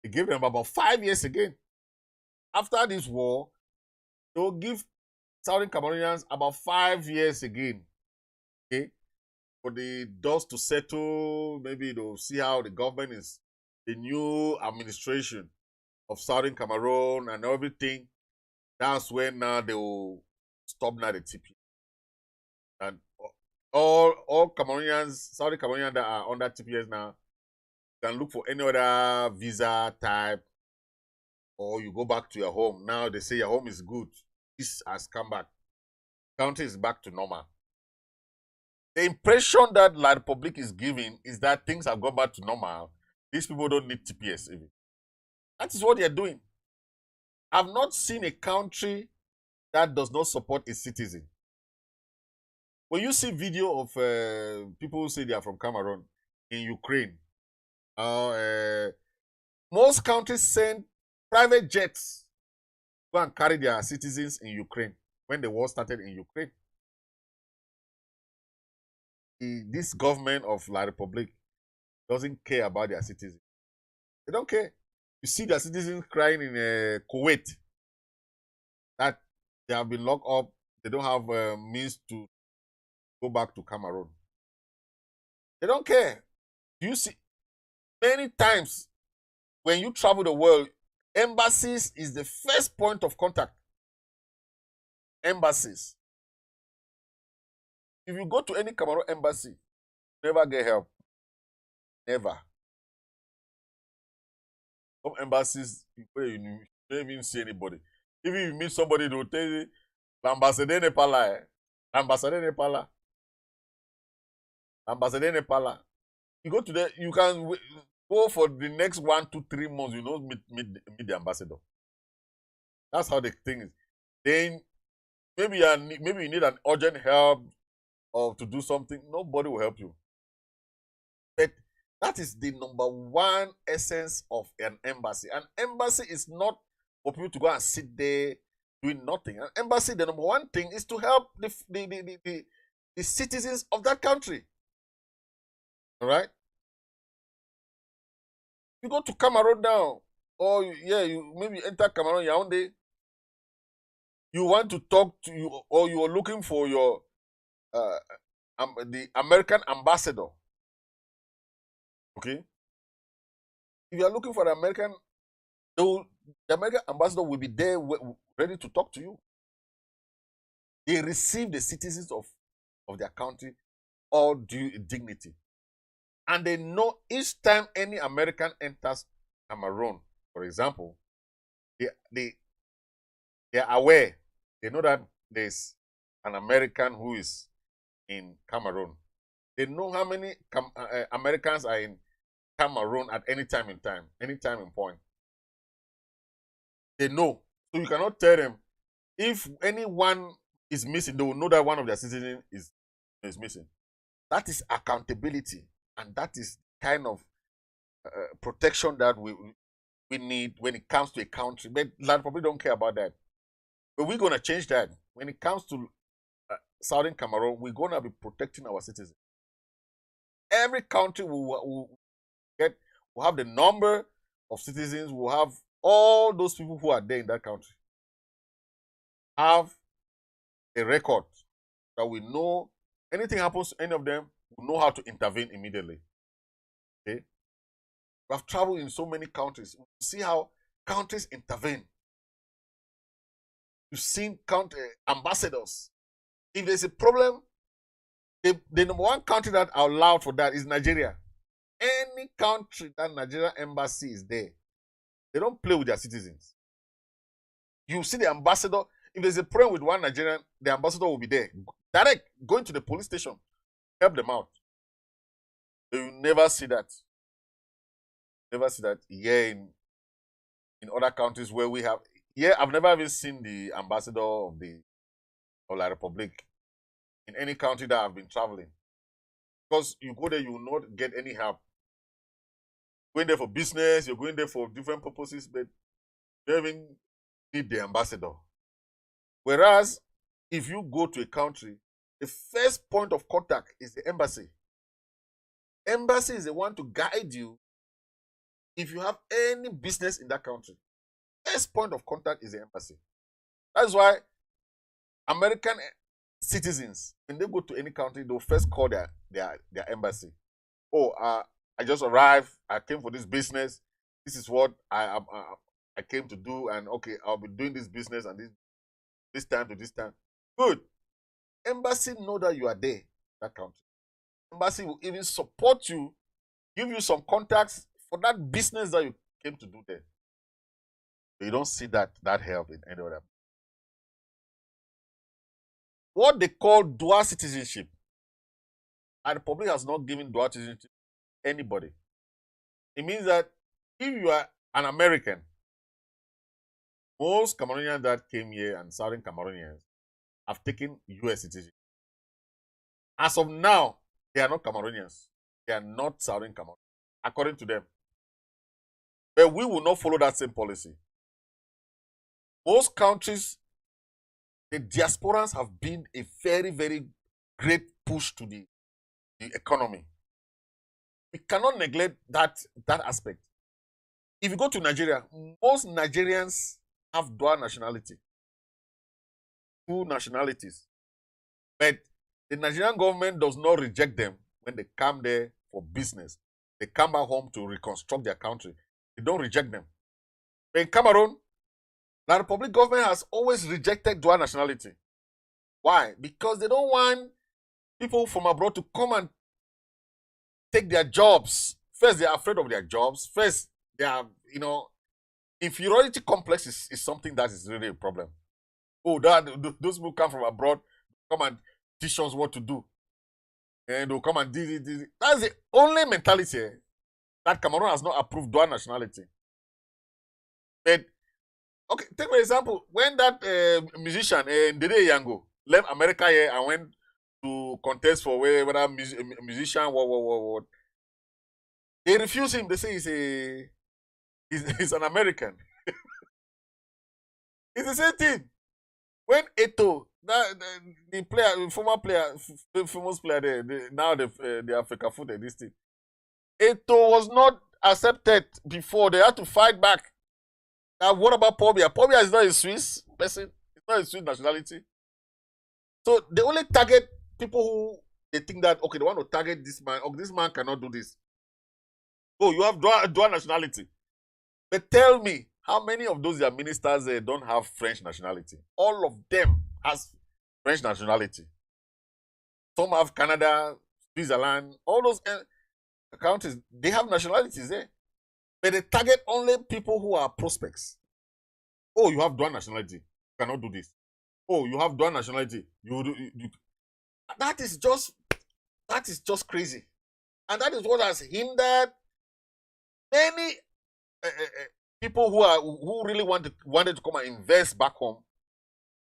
they gave them about 5 years again. After this war, they will give Southern Cameroonians about 5 years again. Okay, for the dust to settle. Maybe they'll see how the government is, the new administration of Southern Cameroon and everything. That's when now they will stop now the TPS. And all Cameroonians, Southern Cameroonians that are under TPS now, can look for any other visa type, or you go back to your home. Now they say your home is good. This has come back. Country is back to normal. The impression that La Republic is giving is that things have gone back to normal. These people don't need TPS even. That is what they are doing. I've not seen a country that does not support its citizen. when you see video of people who say they are from Cameroon in Ukraine, most countries send private jets to go and carry their citizens in Ukraine when the war started in Ukraine. This government of La Republique doesn't care about their citizens. They don't care. You see their citizens crying in Kuwait that they have been locked up. They don't have means to go back to Cameroon. They don't care. You see, many times when you travel the world, embassies is the first point of contact. Embassies. If you go to any Cameroon embassy, never get help. Never. Some embassies, you don't even see anybody. Even if you meet somebody, they'll tell you, l'ambassadeur n'est pas là. L'ambassadeur n'est pas là. L'ambassadeur n'est pas là. You go to the, you can go for the next 1 to 3 months, you know, meet the ambassador. That's how the thing is. Then maybe you need an urgent help or to do something. Nobody will help you. But that is the number one essence of an embassy. An embassy is not for people to go and sit there doing nothing. An embassy, the number one thing is to help the citizens of that country. All right? You go to Cameroon now, or you maybe enter Cameroon, Yaoundé. You want to talk to you, or you are looking for your the American ambassador. Okay? If you are looking for the American, the American ambassador will be there ready to talk to you. They receive the citizens of their country all due dignity. And they know each time any American enters Cameroon, for example, they are aware. They know that there's an American who is in Cameroon. They know how many Americans are in Cameroon at any time in point. They know. So you cannot tell them. If anyone is missing, they will know that one of their citizens is missing. That is accountability. And that is kind of protection that we need when it comes to a country. But a lot of people don't care about that. But we're going to change that. When it comes to Southern Cameroon, we're going to be protecting our citizens. Every country will have the number of citizens, will have all those people who are there in that country. Have a record that we know anything happens to any of them, we know how to intervene immediately. Okay? We have traveled in so many countries. We see how countries intervene. You've seen ambassadors. If there's a problem, the number one country that are allowed for that is Nigeria. Any country that Nigerian embassy is there, they don't play with their citizens. You see the ambassador, if there's a problem with one Nigerian, the ambassador will be there. Direct, going to the police station, help them out. You never see that. Never see that here in other countries where we have. Here, I've never even seen the ambassador of La Republique in any country that I've been traveling. Because you go there, you will not get any help. Going there for business, you're going there for different purposes, but you don't even need the ambassador. Whereas, if you go to a country, the first point of contact is the embassy. Embassy is the one to guide you if you have any business in that country. First point of contact is the embassy. That's why American citizens, when they go to any country, they'll first call their embassy. Oh, I just arrived. I came for this business. This is what I came to do. And okay, I'll be doing this business and this time to this time. Good. Embassy know that you are there in that country. Embassy will even support you, give you some contacts for that business that you came to do there. You don't see that help in any other. What they call dual citizenship, and the public has not given dual citizenship to anybody. It means that if you are an American, most Cameroonians that came here and Southern Cameroonians have taken US citizenship. As of now, they are not Cameroonians. They are not Southern Cameroon, according to them. But we will not follow that same policy. Most countries, the diasporans have been a very, very great push to the economy. We cannot neglect that aspect. If you go to Nigeria, most Nigerians have dual nationality, 2 nationalities. But the Nigerian government does not reject them when they come there for business. They come back home to reconstruct their country. They don't reject them. But in Cameroon, the Republic government has always rejected dual nationality. Why? Because they don't want people from abroad to come and take their jobs. First, they are afraid of their jobs. First, they are, inferiority complex is something that is really a problem. Oh, those people come from abroad, come and teach us what to do. And they'll come and do this. That's the only mentality that Cameroon has not approved dual nationality. But, okay, take for example, when that musician, Dede Yango, left America here and went to contest for whether musician, what. They refuse him. They say he's an American. It's the same thing. When Eto, the player, former player, famous player, now they Africa foot and this thing. Eto was not accepted before. They had to fight back. Now, what about Pobia? Pobia is not a Swiss person. It's not a Swiss nationality. So they only target people who they think that, okay, they want to target this man. Oh, this man cannot do this. Oh, you have dual nationality. But tell me, how many of those your ministers don't have French nationality? All of them has French nationality. Some have Canada, Switzerland, all those countries, they have nationalities there. But they target only people who are prospects. Oh, you have dual nationality. You cannot do this. Oh, you have dual nationality. That is just crazy. And that is what has hindered many people who really wanted to come and invest back home.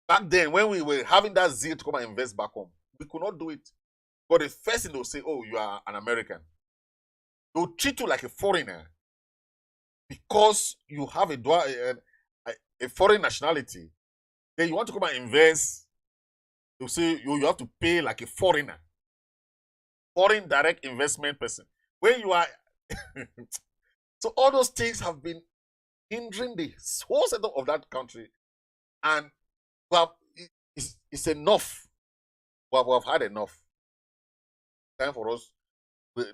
Back then, when we were having that zeal to come and invest back home, we could not do it. But the first thing they'll say, oh, you are an American. They'll treat you like a foreigner because you have a foreign nationality. Then you want to come and invest, they'll say you have to pay like a foreigner. Foreign direct investment person. When you are... So all those things have been hindering the whole setup of that country. And it's enough. We have had enough. Time for us.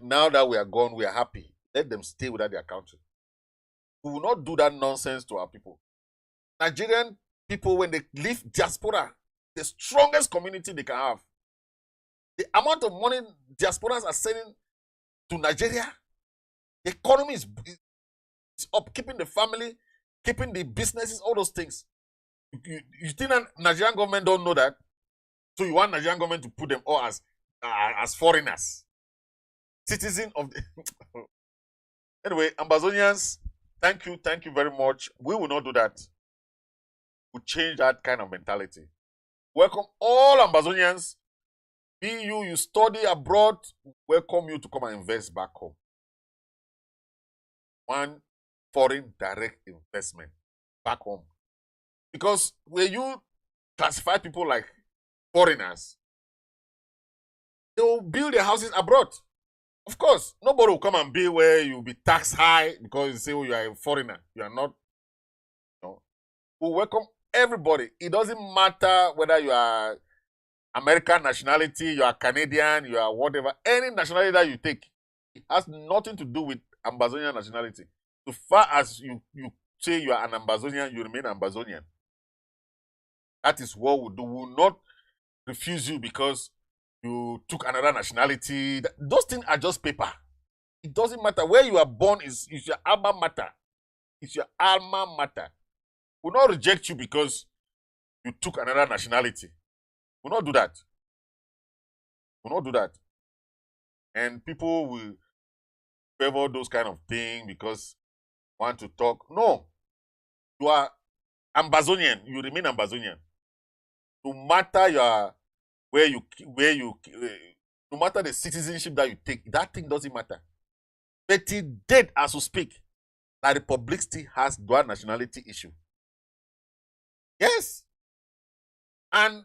Now that we are gone, we are happy. Let them stay without their country. We will not do that nonsense to our people. Nigerian people, when they leave diaspora, the strongest community they can have. The amount of money diasporas are sending to Nigeria, the economy is up, keeping the family, keeping the businesses, all those things. You think that Nigerian government don't know that? So you want Nigerian government to put them all as foreigners, citizens of the... Anyway, Ambazonians, thank you very much. We will not do that. We'll change that kind of mentality. Welcome all Ambazonians. Be you study abroad, welcome you to come and invest back home. One foreign direct investment back home. Because when you classify people like foreigners, they will build their houses abroad. Of course, nobody will come and build where you'll be taxed high because you say, oh, you are a foreigner. You are not. No. We welcome everybody. It doesn't matter whether you are American nationality, you are Canadian, you are whatever. Any nationality that you take, it has nothing to do with Ambazonian nationality. So far as you say you are an Ambazonian, you remain Ambazonian. That is what we do. We will not refuse you because you took another nationality. Those things are just paper. It doesn't matter. Where you are born is your alma mater. It's your alma mater. We will not reject you because you took another nationality. We will not do that. We will not do that. And people will favor those kind of things because they want to talk. No. You are Ambazonian. You remain Ambazonian. No matter where you no matter the citizenship that you take, that thing doesn't matter. But till date, as we speak, the Republic still has dual nationality issue. Yes. And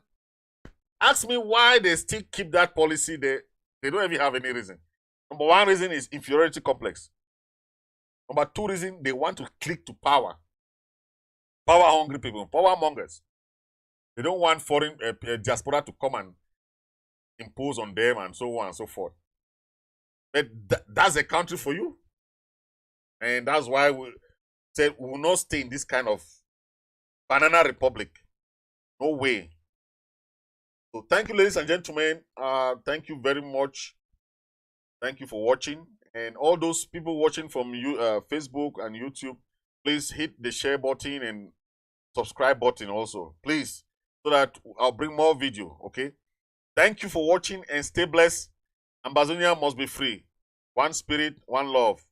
ask me why they still keep that policy there. They don't even have any reason. Number one reason is inferiority complex. Number two reason, they want to click to power. Power-hungry people, power mongers. They don't want foreign diaspora to come and impose on them and so on and so forth. But that's a country for you. And that's why we said we will not stay in this kind of banana republic. No way. So thank you, ladies and gentlemen. Thank you very much. Thank you for watching. And all those people watching from Facebook and YouTube, please hit the share button and subscribe button also. Please, so that I'll bring more video, okay? Thank you for watching and stay blessed. Ambazonia must be free. One spirit, one love.